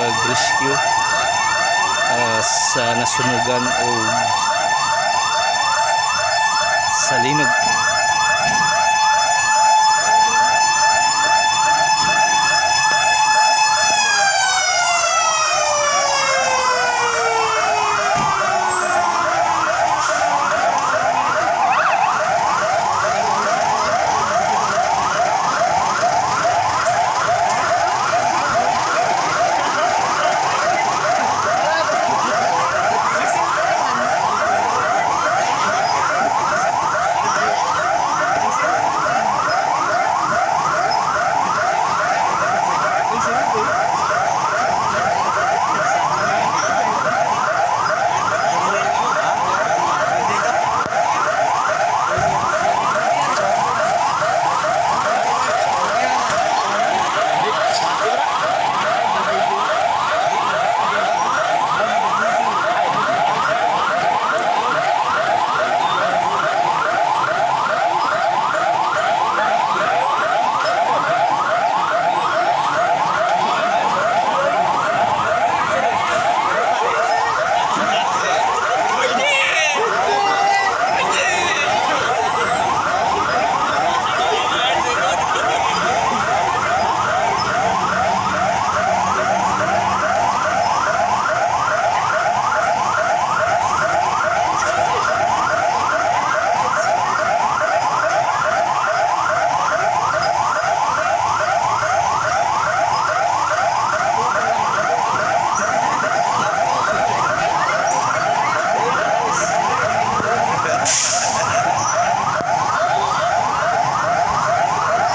pag-rescue sa nasunugan o sa linog.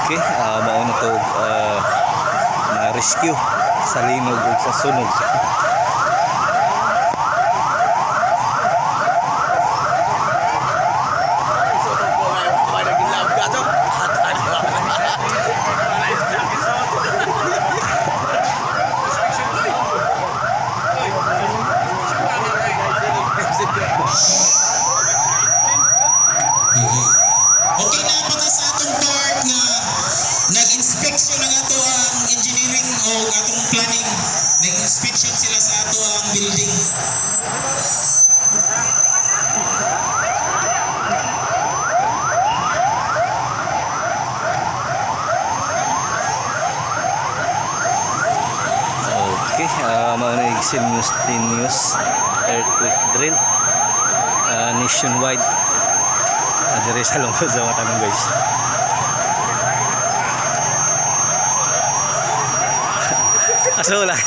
Okay, mauna to na rescue sa linog ug sa sunog. Okay na para sa atong part nga nag-inspection ng ato ang engineering o atong planning. Nag-inspection sila sa ato ang building. Okay, mga Simultaneous earthquake drill nationwide. Deri sa lungsod sa Matalom, guys. Aso lang.